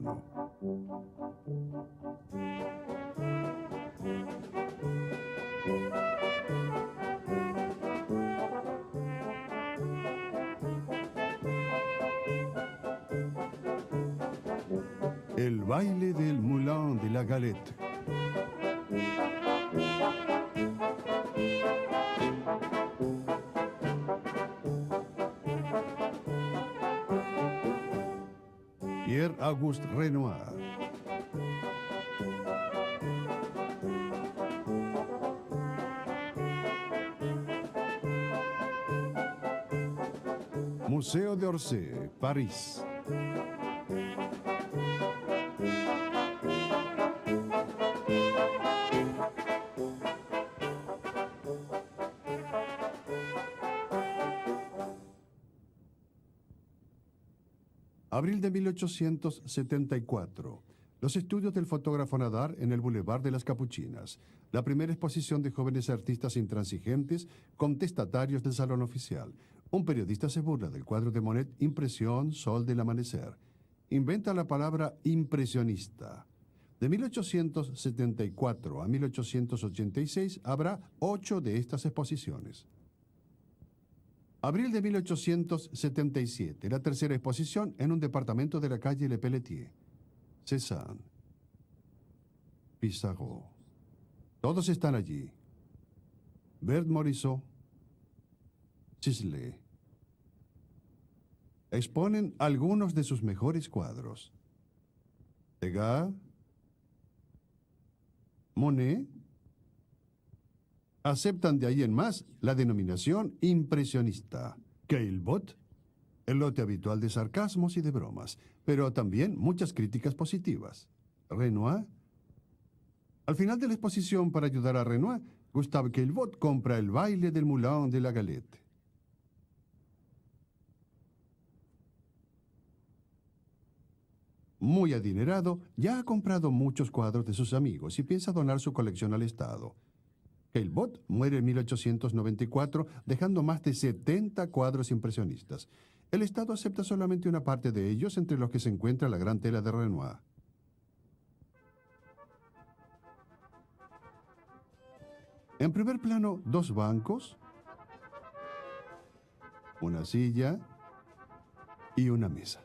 piano. El baile del Moulin de la Galette. Pierre-Auguste Renoir. Museo d'Orsay, París. Abril de 1874. Los estudios del fotógrafo Nadar en el Boulevard de las Capuchinas. La primera exposición de jóvenes artistas intransigentes, contestatarios del salón oficial. Un periodista se burla del cuadro de Monet, Impresión, Sol del Amanecer. Inventa la palabra impresionista. De 1874 a 1886 habrá 8 de estas exposiciones. Abril de 1877, la tercera exposición en un departamento de la calle Le Pelletier. Cézanne, Pissarro. Todos están allí. Berthe Morisot, Sisley. Exponen algunos de sus mejores cuadros. Degas, Monet. Aceptan de ahí en más la denominación impresionista. Caillebotte, el lote habitual de sarcasmos y de bromas, pero también muchas críticas positivas. Renoir. Al final de la exposición, para ayudar a Renoir, Gustave Caillebotte compra el baile del Moulin de la Galette. Muy adinerado, ya ha comprado muchos cuadros de sus amigos y piensa donar su colección al Estado. Caillebotte muere en 1894, dejando más de 70 cuadros impresionistas. El Estado acepta solamente una parte de ellos, entre los que se encuentra la gran tela de Renoir. En primer plano, 2 bancos, una silla y una mesa.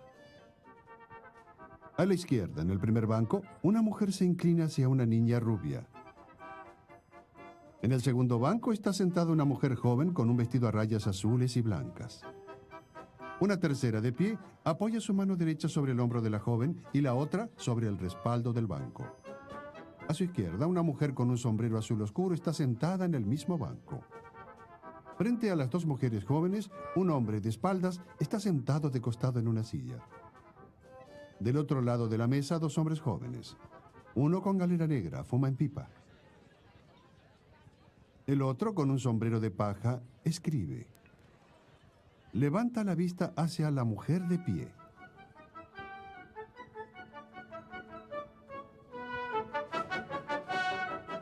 A la izquierda, en el primer banco, una mujer se inclina hacia una niña rubia. En el segundo banco está sentada una mujer joven con un vestido a rayas azules y blancas. Una tercera, de pie, apoya su mano derecha sobre el hombro de la joven y la otra sobre el respaldo del banco. A su izquierda, una mujer con un sombrero azul oscuro está sentada en el mismo banco. Frente a las 2 mujeres jóvenes, un hombre de espaldas está sentado de costado en una silla. Del otro lado de la mesa, 2 hombres jóvenes. Uno con galera negra, fuma en pipa. El otro, con un sombrero de paja, escribe. Levanta la vista hacia la mujer de pie.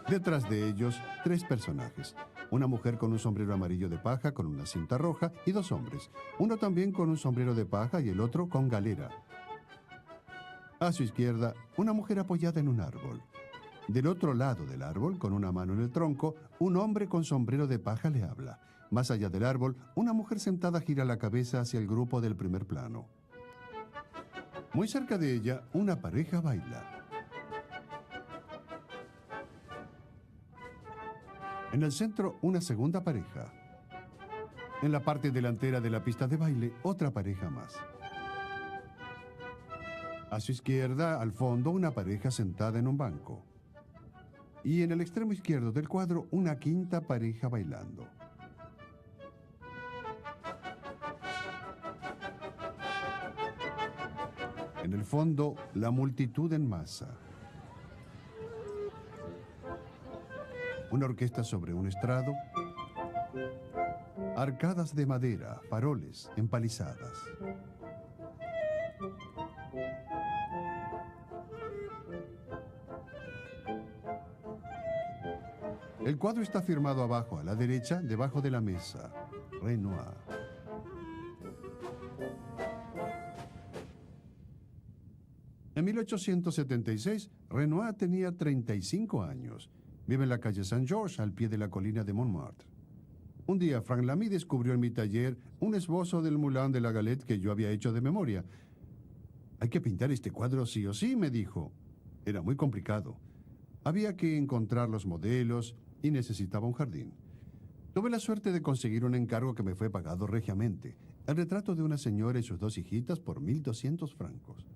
Detrás de ellos, 3 personajes. Una mujer con un sombrero amarillo de paja con una cinta roja y 2 hombres. Uno también con un sombrero de paja y el otro con galera. A su izquierda, una mujer apoyada en un árbol. Del otro lado del árbol, con una mano en el tronco, un hombre con sombrero de paja le habla. Más allá del árbol, una mujer sentada gira la cabeza hacia el grupo del primer plano. Muy cerca de ella, una pareja baila. En el centro, una segunda pareja. En la parte delantera de la pista de baile, otra pareja más. A su izquierda, al fondo, una pareja sentada en un banco. Y en el extremo izquierdo del cuadro, una quinta pareja bailando. En el fondo, la multitud en masa. Una orquesta sobre un estrado. Arcadas de madera, faroles, empalizadas. El cuadro está firmado abajo, a la derecha, debajo de la mesa. Renoir. En 1876, Renoir tenía 35 años. Vive en la calle Saint-Georges, al pie de la colina de Montmartre. Un día, Frank Lamy descubrió en mi taller un esbozo del Moulin de la Galette que yo había hecho de memoria. «Hay que pintar este cuadro sí o sí», me dijo. Era muy complicado. Había que encontrar los modelos y necesitaba un jardín. Tuve la suerte de conseguir un encargo que me fue pagado regiamente. El retrato de una señora y sus dos hijitas por 1.200 francos.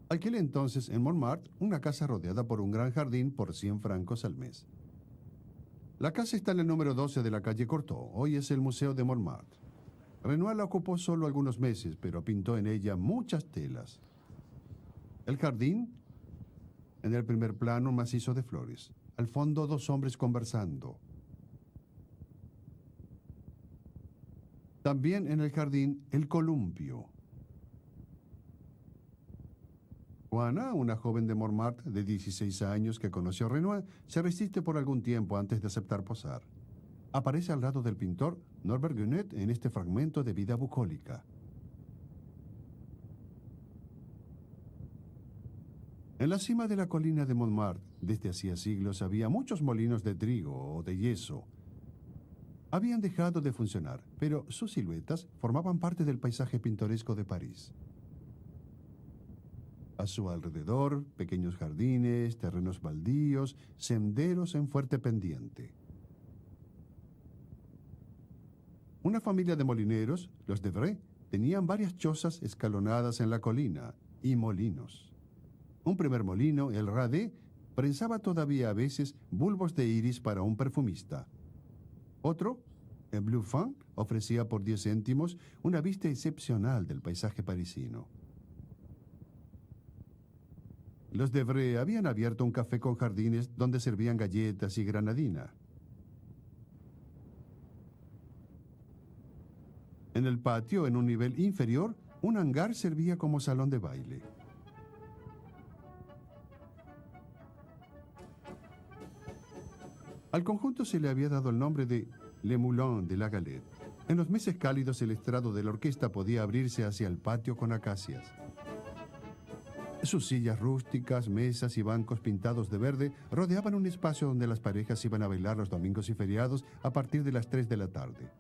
Alquilé entonces en Montmartre una casa rodeada por un gran jardín por 100 francos al mes. La casa está en el número 12 de la calle Cortot. Hoy es el Museo de Montmartre. Renoir la ocupó solo algunos meses, pero pintó en ella muchas telas. El jardín, en el primer plano, un macizo de flores. Al fondo, dos hombres conversando. También en el jardín, el columpio. Juana, una joven de Montmartre de 16 años que conoció a Renoir, se resiste por algún tiempo antes de aceptar posar. Aparece al lado del pintor Norbert Guenet en este fragmento de vida bucólica. En la cima de la colina de Montmartre, desde hacía siglos, había muchos molinos de trigo o de yeso. Habían dejado de funcionar, pero sus siluetas formaban parte del paisaje pintoresco de París. A su alrededor, pequeños jardines, terrenos baldíos, senderos en fuerte pendiente. Una familia de molineros, los Devray, tenían varias chozas escalonadas en la colina y molinos. Un primer molino, el Radet, prensaba todavía a veces bulbos de iris para un perfumista. Otro, el Bluffin, ofrecía por 10 céntimos una vista excepcional del paisaje parisino. Los Devray habían abierto un café con jardines donde servían galletas y granadina. En el patio, en un nivel inferior, un hangar servía como salón de baile. Al conjunto se le había dado el nombre de Le Moulin de la Galette. En los meses cálidos, el estrado de la orquesta podía abrirse hacia el patio con acacias. Sus sillas rústicas, mesas y bancos pintados de verde rodeaban un espacio donde las parejas iban a bailar los domingos y feriados a partir de las 3 de la tarde.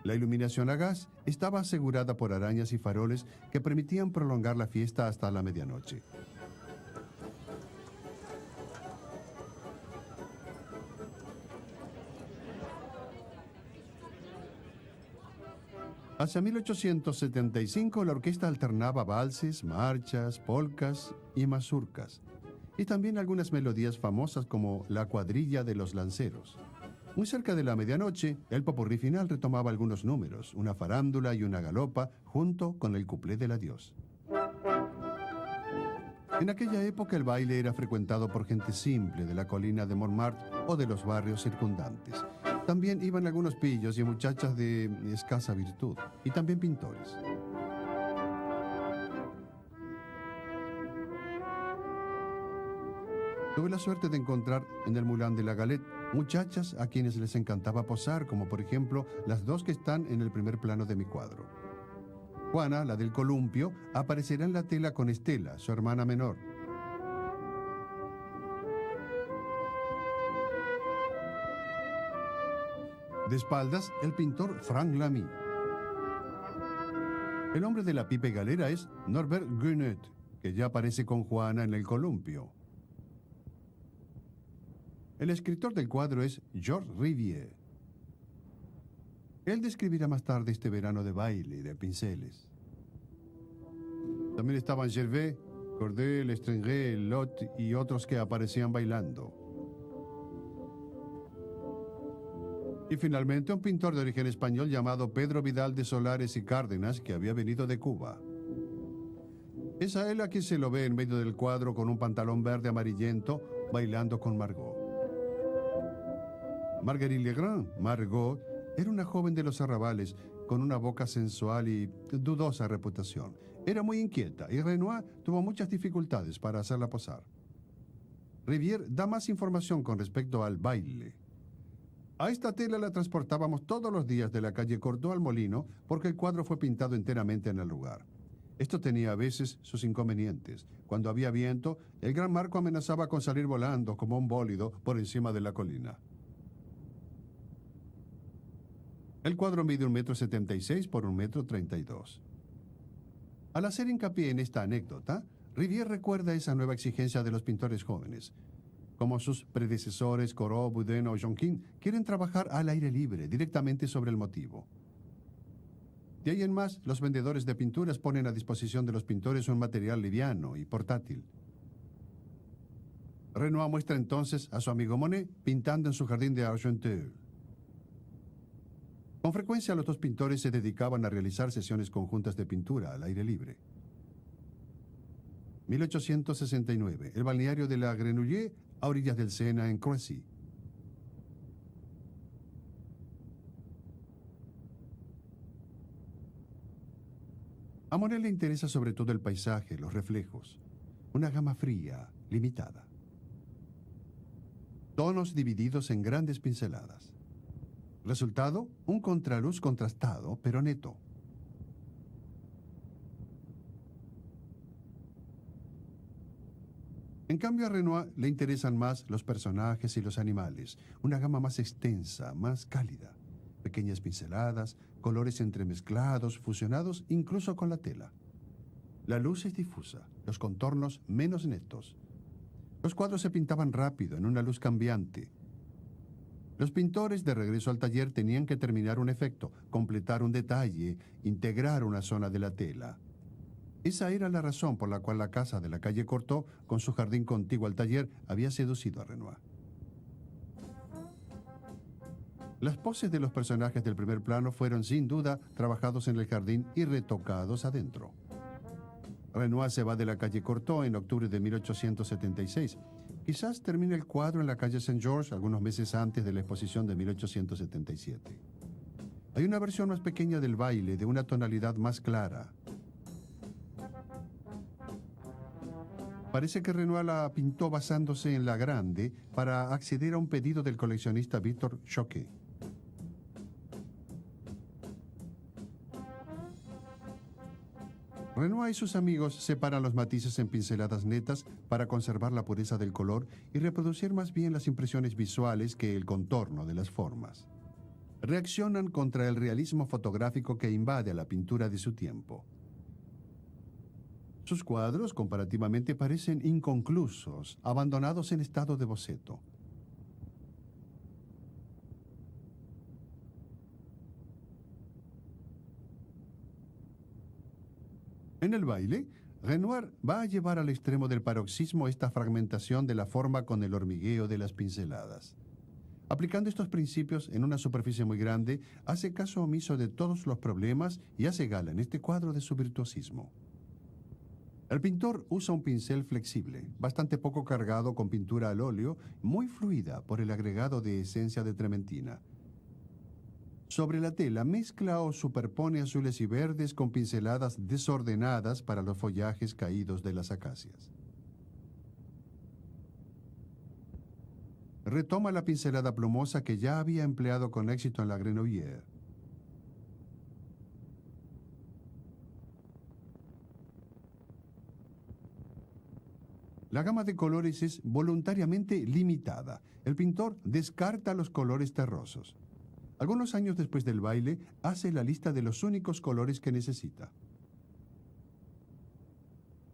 La iluminación a gas estaba asegurada por arañas y faroles que permitían prolongar la fiesta hasta la medianoche. Hacia 1875 la orquesta alternaba valses, marchas, polcas y mazurcas, y también algunas melodías famosas como La cuadrilla de los lanceros. Muy cerca de la medianoche, el popurrí final retomaba algunos números, una farándula y una galopa, junto con el cuplé del adiós. En aquella época el baile era frecuentado por gente simple de la colina de Montmartre o de los barrios circundantes. También iban algunos pillos y muchachas de escasa virtud, y también pintores. Tuve la suerte de encontrar en el Moulin de la Galette muchachas a quienes les encantaba posar, como por ejemplo las dos que están en el primer plano de mi cuadro. Juana, la del columpio, aparecerá en la tela con Estela, su hermana menor. De espaldas, el pintor Frank Lamy. El hombre de la pipe galera es Norbert Guenet, que ya aparece con Juana en el columpio. El escritor del cuadro es Georges Rivière. Él describirá más tarde este verano de baile y de pinceles. También estaban Gervais, Corday, Lestringue, Lot y otros que aparecían bailando. Y finalmente un pintor de origen español llamado Pedro Vidal de Solares y Cárdenas, que había venido de Cuba. Es a él a quien se lo ve en medio del cuadro con un pantalón verde amarillento, bailando con Margot. Marguerite Legrand, Margot, era una joven de los arrabales, con una boca sensual y dudosa reputación. Era muy inquieta y Renoir tuvo muchas dificultades para hacerla posar. Rivière da más información con respecto al baile. A esta tela la transportábamos todos los días de la calle Cortot al molino porque el cuadro fue pintado enteramente en el lugar. Esto tenía a veces sus inconvenientes. Cuando había viento, el gran marco amenazaba con salir volando como un bólido por encima de la colina. El cuadro mide 1,76 m por 1,32 m. Al hacer hincapié en esta anécdota, Rivière recuerda esa nueva exigencia de los pintores jóvenes. Como sus predecesores Corot, Boudin o Jonquin, quieren trabajar al aire libre, directamente sobre el motivo. De ahí en más, los vendedores de pinturas ponen a disposición de los pintores un material liviano y portátil. Renoir muestra entonces a su amigo Monet pintando en su jardín de Argenteuil. Con frecuencia los dos pintores se dedicaban a realizar sesiones conjuntas de pintura al aire libre. 1869, el balneario de la Grenouille, a orillas del Sena, en Croacia. A Monet le interesa sobre todo el paisaje, los reflejos, una gama fría, limitada. Tonos divididos en grandes pinceladas. Resultado, un contraluz contrastado, pero neto. En cambio, a Renoir le interesan más los personajes y los animales, una gama más extensa, más cálida. Pequeñas pinceladas, colores entremezclados, fusionados incluso con la tela. La luz es difusa, los contornos menos netos. Los cuadros se pintaban rápido, en una luz cambiante. Los pintores, de regreso al taller, tenían que terminar un efecto, completar un detalle, integrar una zona de la tela. Esa era la razón por la cual la casa de la calle Cortot, con su jardín contiguo al taller, había seducido a Renoir. Las poses de los personajes del primer plano fueron, sin duda, trabajados en el jardín y retocados adentro. Renoir se va de la calle Cortot en octubre de 1876. Quizás termine el cuadro en la calle Saint-Georges algunos meses antes de la exposición de 1877. Hay una versión más pequeña del baile, de una tonalidad más clara. Parece que Renoir la pintó basándose en la grande para acceder a un pedido del coleccionista Victor Choquet. Renoir y sus amigos separan los matices en pinceladas netas para conservar la pureza del color y reproducir más bien las impresiones visuales que el contorno de las formas. Reaccionan contra el realismo fotográfico que invade a la pintura de su tiempo. Sus cuadros, comparativamente, parecen inconclusos, abandonados en estado de boceto. En el baile, Renoir va a llevar al extremo del paroxismo esta fragmentación de la forma con el hormigueo de las pinceladas. Aplicando estos principios en una superficie muy grande, hace caso omiso de todos los problemas y hace gala en este cuadro de su virtuosismo. El pintor usa un pincel flexible, bastante poco cargado con pintura al óleo, muy fluida por el agregado de esencia de trementina. Sobre la tela mezcla o superpone azules y verdes con pinceladas desordenadas para los follajes caídos de las acacias. Retoma la pincelada plumosa que ya había empleado con éxito en la Grenouille. La gama de colores es voluntariamente limitada. El pintor descarta los colores terrosos. Algunos años después del baile, hace la lista de los únicos colores que necesita.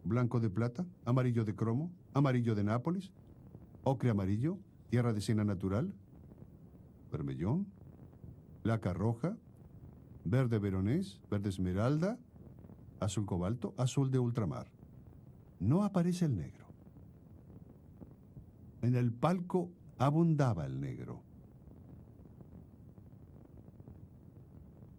Blanco de plata, amarillo de cromo, amarillo de Nápoles, ocre amarillo, tierra de siena natural, vermellón, laca roja, verde veronés, verde esmeralda, azul cobalto, azul de ultramar. No aparece el negro. En el palco abundaba el negro.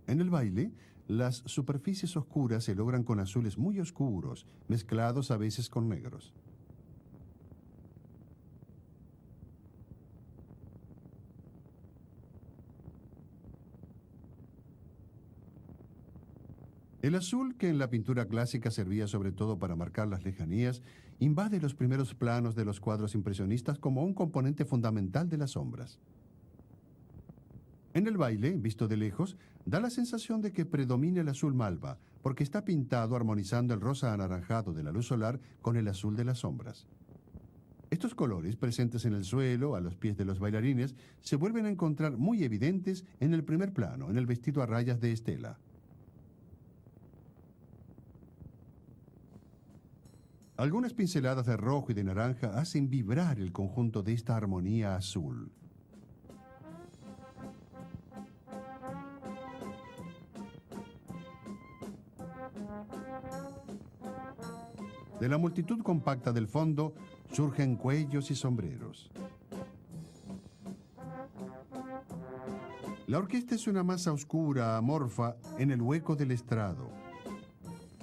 En el baile, las superficies oscuras se logran con azules muy oscuros, mezclados a veces con negros. El azul, que en la pintura clásica servía sobre todo para marcar las lejanías, invade los primeros planos de los cuadros impresionistas como un componente fundamental de las sombras. En el baile, visto de lejos, da la sensación de que predomina el azul malva, porque está pintado armonizando el rosa anaranjado de la luz solar con el azul de las sombras. Estos colores, presentes en el suelo, a los pies de los bailarines, se vuelven a encontrar muy evidentes en el primer plano, en el vestido a rayas de Estela. Algunas pinceladas de rojo y de naranja hacen vibrar el conjunto de esta armonía azul. De la multitud compacta del fondo surgen cuellos y sombreros. La orquesta es una masa oscura, amorfa, en el hueco del estrado.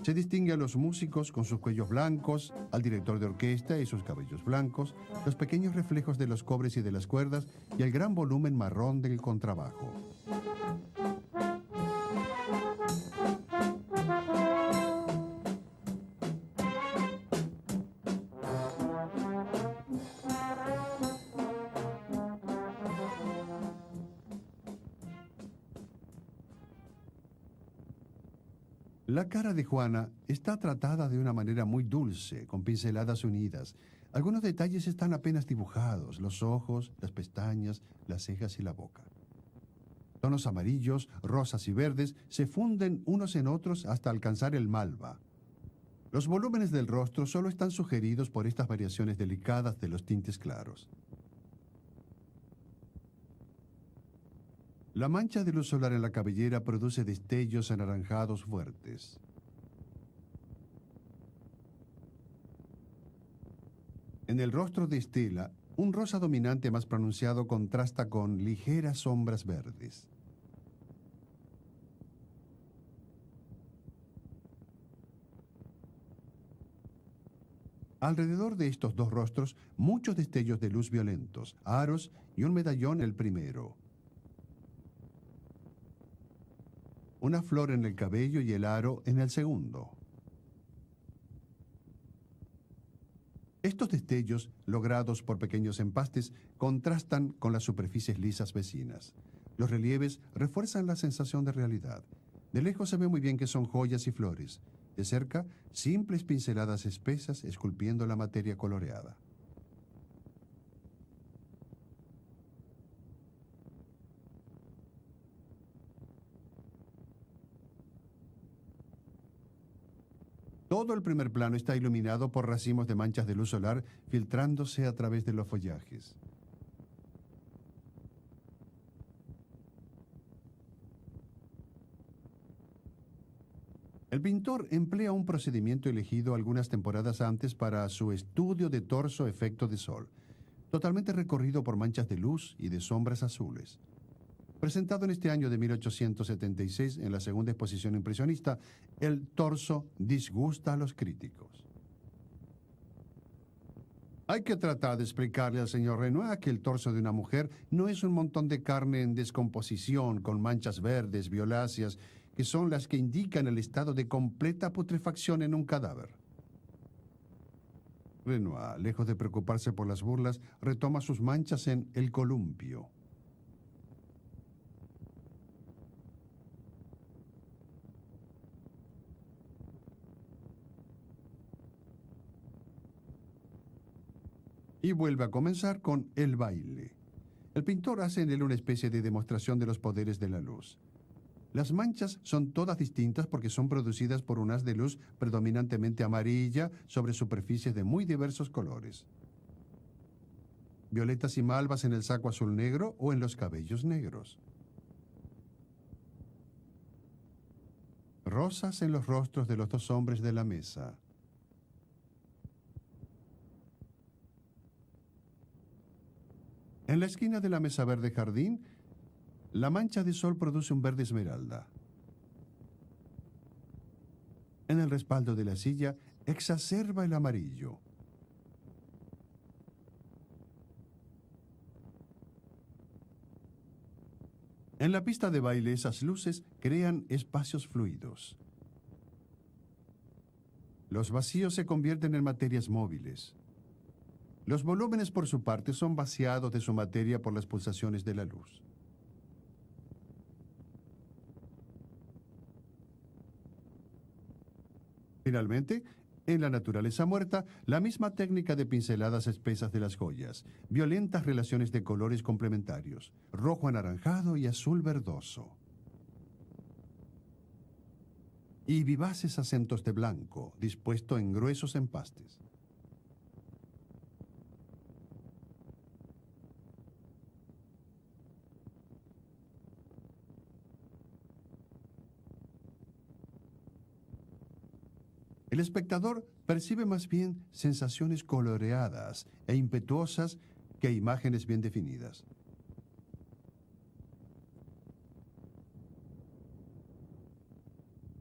Se distingue a los músicos con sus cuellos blancos, al director de orquesta y sus cabellos blancos, los pequeños reflejos de los cobres y de las cuerdas y el gran volumen marrón del contrabajo. La cara de Juana está tratada de una manera muy dulce, con pinceladas unidas. Algunos detalles están apenas dibujados: los ojos, las pestañas, las cejas y la boca. Tonos amarillos, rosas y verdes se funden unos en otros hasta alcanzar el malva. Los volúmenes del rostro solo están sugeridos por estas variaciones delicadas de los tintes claros. La mancha de luz solar en la cabellera produce destellos anaranjados fuertes. En el rostro de Estela, un rosa dominante más pronunciado contrasta con ligeras sombras verdes. Alrededor de estos dos rostros, muchos destellos de luz violentos, aros y un medallón en el primero. Una flor en el cabello y el aro en el segundo. Estos destellos, logrados por pequeños empastes, contrastan con las superficies lisas vecinas. Los relieves refuerzan la sensación de realidad. De lejos se ve muy bien que son joyas y flores. De cerca, simples pinceladas espesas esculpiendo la materia coloreada. Todo el primer plano está iluminado por racimos de manchas de luz solar filtrándose a través de los follajes. El pintor emplea un procedimiento elegido algunas temporadas antes para su estudio de torso efecto de sol, totalmente recorrido por manchas de luz y de sombras azules. Presentado en este año de 1876 en la segunda exposición impresionista, el torso disgusta a los críticos. Hay que tratar de explicarle al señor Renoir que el torso de una mujer no es un montón de carne en descomposición con manchas verdes, violáceas, que son las que indican el estado de completa putrefacción en un cadáver. Renoir, lejos de preocuparse por las burlas, retoma sus manchas en El columpio. Y vuelve a comenzar con El baile. El pintor hace en él una especie de demostración de los poderes de la luz. Las manchas son todas distintas porque son producidas por un haz de luz predominantemente amarilla sobre superficies de muy diversos colores. Violetas y malvas en el saco azul negro o en los cabellos negros. Rosas en los rostros de los dos hombres de la mesa. En la esquina de la mesa verde jardín, la mancha de sol produce un verde esmeralda. En el respaldo de la silla, exacerba el amarillo. En la pista de baile, esas luces crean espacios fluidos. Los vacíos se convierten en materias móviles. Los volúmenes, por su parte, son vaciados de su materia por las pulsaciones de la luz. Finalmente, en la naturaleza muerta, la misma técnica de pinceladas espesas de las joyas, violentas relaciones de colores complementarios, rojo anaranjado y azul verdoso. Y vivaces acentos de blanco, dispuesto en gruesos empastes. El espectador percibe más bien sensaciones coloreadas e impetuosas que imágenes bien definidas.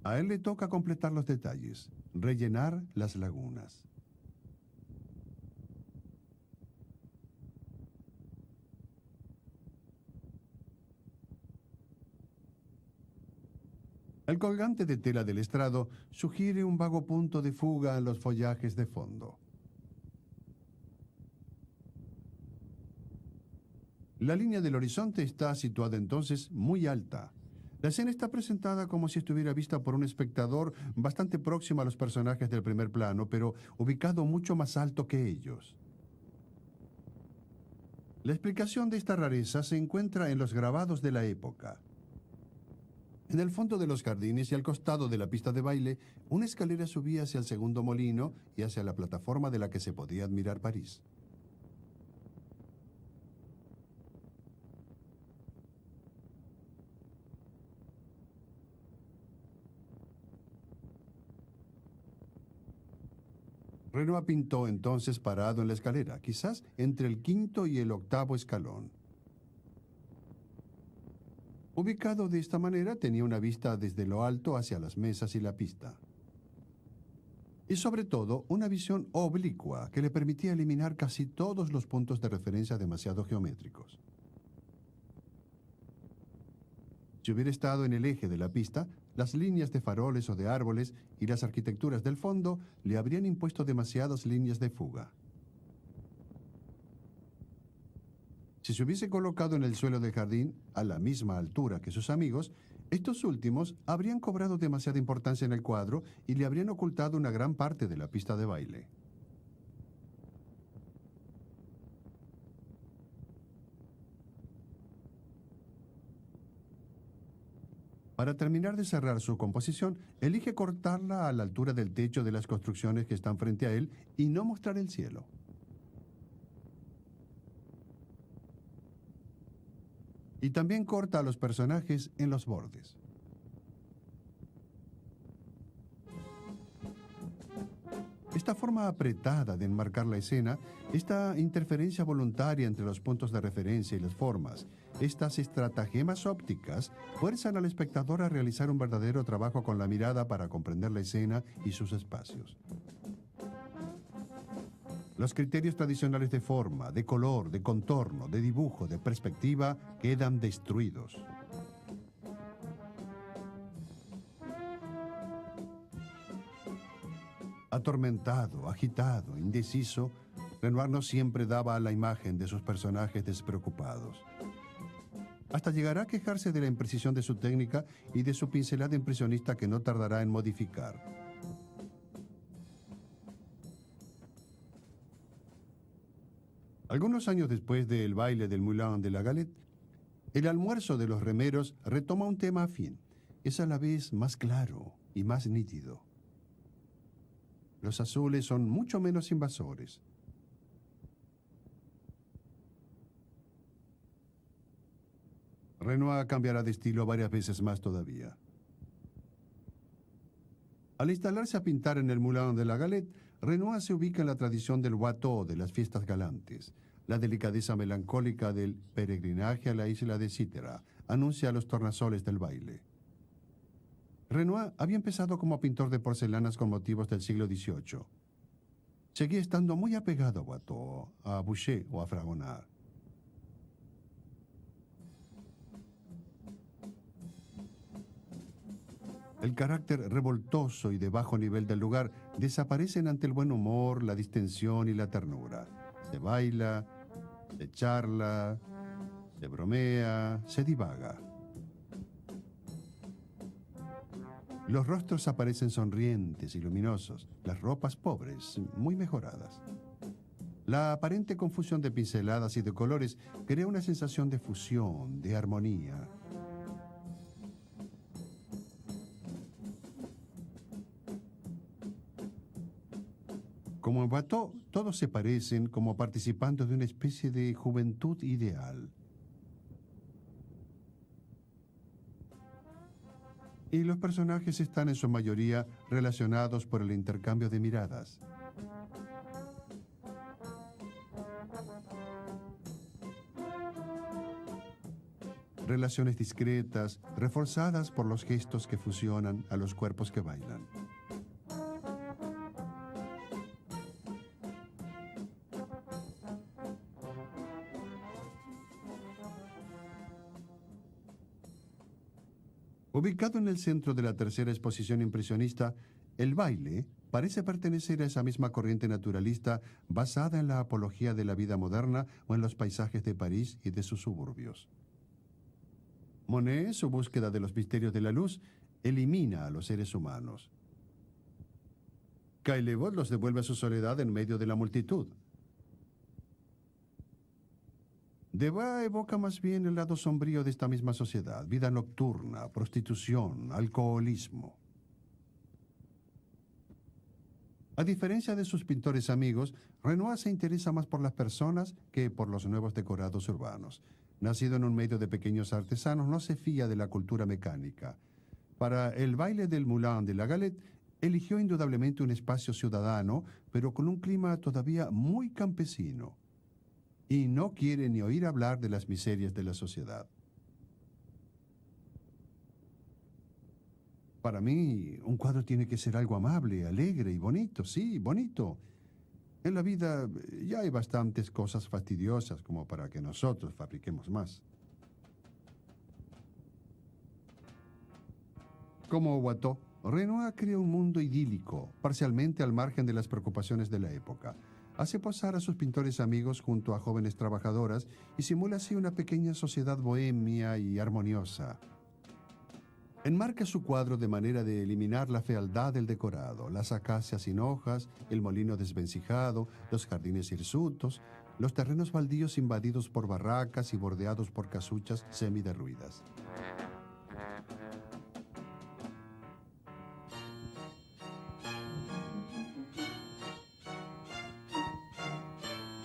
A él le toca completar los detalles, rellenar las lagunas. El colgante de tela del estrado sugiere un vago punto de fuga en los follajes de fondo. La línea del horizonte está situada entonces muy alta. La escena está presentada como si estuviera vista por un espectador bastante próximo a los personajes del primer plano, pero ubicado mucho más alto que ellos. La explicación de esta rareza se encuentra en los grabados de la época. En el fondo de los jardines y al costado de la pista de baile, una escalera subía hacia el segundo molino y hacia la plataforma de la que se podía admirar París. Renoir pintó entonces parado en la escalera, quizás entre el quinto y el octavo escalón. Ubicado de esta manera, tenía una vista desde lo alto hacia las mesas y la pista. Y sobre todo, una visión oblicua que le permitía eliminar casi todos los puntos de referencia demasiado geométricos. Si hubiera estado en el eje de la pista, las líneas de faroles o de árboles y las arquitecturas del fondo le habrían impuesto demasiadas líneas de fuga. Si se hubiese colocado en el suelo del jardín, a la misma altura que sus amigos, estos últimos habrían cobrado demasiada importancia en el cuadro y le habrían ocultado una gran parte de la pista de baile. Para terminar de cerrar su composición, elige cortarla a la altura del techo de las construcciones que están frente a él y no mostrar el cielo. Y también corta a los personajes en los bordes. Esta forma apretada de enmarcar la escena, esta interferencia voluntaria entre los puntos de referencia y las formas, estas estratagemas ópticas fuerzan al espectador a realizar un verdadero trabajo con la mirada para comprender la escena y sus espacios. Los criterios tradicionales de forma, de color, de contorno, de dibujo, de perspectiva quedan destruidos. Atormentado, agitado, indeciso, Renoir no siempre daba a la imagen de sus personajes despreocupados. Hasta llegará a quejarse de la imprecisión de su técnica y de su pincelada impresionista que no tardará en modificar. Algunos años después del baile del Moulin de la Galette, el almuerzo de los remeros retoma un tema afín. Es a la vez más claro y más nítido. Los azules son mucho menos invasores. Renoir cambiará de estilo varias veces más todavía. Al instalarse a pintar en el Moulin de la Galette, Renoir se ubica en la tradición del Watteau de las fiestas galantes. La delicadeza melancólica del peregrinaje a la isla de Cítera anuncia los tornasoles del baile. Renoir había empezado como pintor de porcelanas con motivos del siglo XVIII. Seguía estando muy apegado a Watteau, a Boucher o a Fragonard. El carácter revoltoso y de bajo nivel del lugar desaparecen ante el buen humor, la distensión y la ternura. Se baila, se charla, se bromea, se divaga. Los rostros aparecen sonrientes y luminosos, las ropas pobres, muy mejoradas. La aparente confusión de pinceladas y de colores crea una sensación de fusión, de armonía. Como en Watteau, todos se parecen como participando de una especie de juventud ideal. Y los personajes están en su mayoría relacionados por el intercambio de miradas. Relaciones discretas, reforzadas por los gestos que fusionan a los cuerpos que bailan. Ubicado en el centro de la tercera exposición impresionista, el baile parece pertenecer a esa misma corriente naturalista basada en la apología de la vida moderna o en los paisajes de París y de sus suburbios. Monet, su búsqueda de los misterios de la luz, elimina a los seres humanos. Caillebotte los devuelve a su soledad en medio de la multitud. Debats evoca más bien el lado sombrío de esta misma sociedad: vida nocturna, prostitución, alcoholismo. A diferencia de sus pintores amigos, Renoir se interesa más por las personas que por los nuevos decorados urbanos. Nacido en un medio de pequeños artesanos, no se fía de la cultura mecánica. Para el baile del Moulin de la Galette, eligió indudablemente un espacio ciudadano, pero con un clima todavía muy campesino. Y no quiere ni oír hablar de las miserias de la sociedad. Para mí, un cuadro tiene que ser algo amable, alegre y bonito. Sí, bonito. En la vida ya hay bastantes cosas fastidiosas como para que nosotros fabriquemos más. Como Watteau, Renoir crea un mundo idílico, parcialmente al margen de las preocupaciones de la época. Hace posar a sus pintores amigos junto a jóvenes trabajadoras y simula así una pequeña sociedad bohemia y armoniosa. Enmarca su cuadro de manera de eliminar la fealdad del decorado, las acacias sin hojas, el molino desvencijado, los jardines hirsutos, los terrenos baldíos invadidos por barracas y bordeados por casuchas semiderruidas.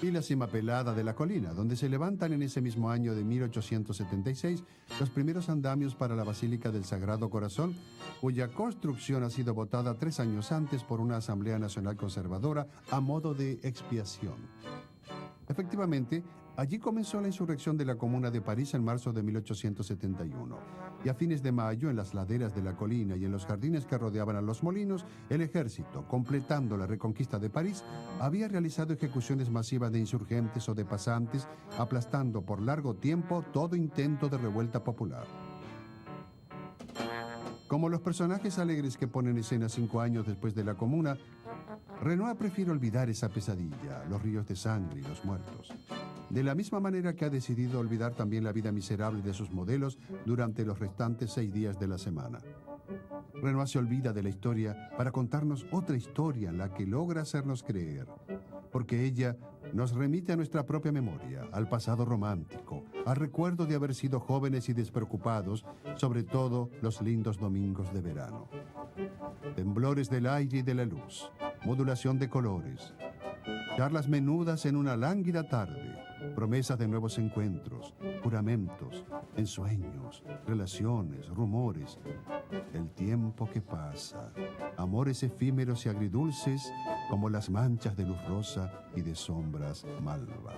Y la cima pelada de la colina, donde se levantan en ese mismo año de 1876 los primeros andamios para la Basílica del Sagrado Corazón, cuya construcción ha sido votada 3 años antes por una Asamblea Nacional Conservadora a modo de expiación. Efectivamente, allí comenzó la insurrección de la Comuna de París en marzo de 1871. Y a fines de mayo, en las laderas de la colina y en los jardines que rodeaban a los molinos, el ejército, completando la reconquista de París, había realizado ejecuciones masivas de insurgentes o de pasantes, aplastando por largo tiempo todo intento de revuelta popular. Como los personajes alegres que ponen escena 5 años después de la Comuna, Renoir prefiere olvidar esa pesadilla, los ríos de sangre y los muertos. De la misma manera que ha decidido olvidar también la vida miserable de sus modelos durante los restantes 6 días de la semana. Renoir se olvida de la historia para contarnos otra historia en la que logra hacernos creer, porque ella nos remite a nuestra propia memoria, al pasado romántico, al recuerdo de haber sido jóvenes y despreocupados, sobre todo los lindos domingos de verano. Temblores del aire y de la luz, modulación de colores, charlas menudas en una lánguida tarde, promesas de nuevos encuentros, juramentos, ensueños, relaciones, rumores, el tiempo que pasa, amores efímeros y agridulces como las manchas de luz rosa y de sombras malva.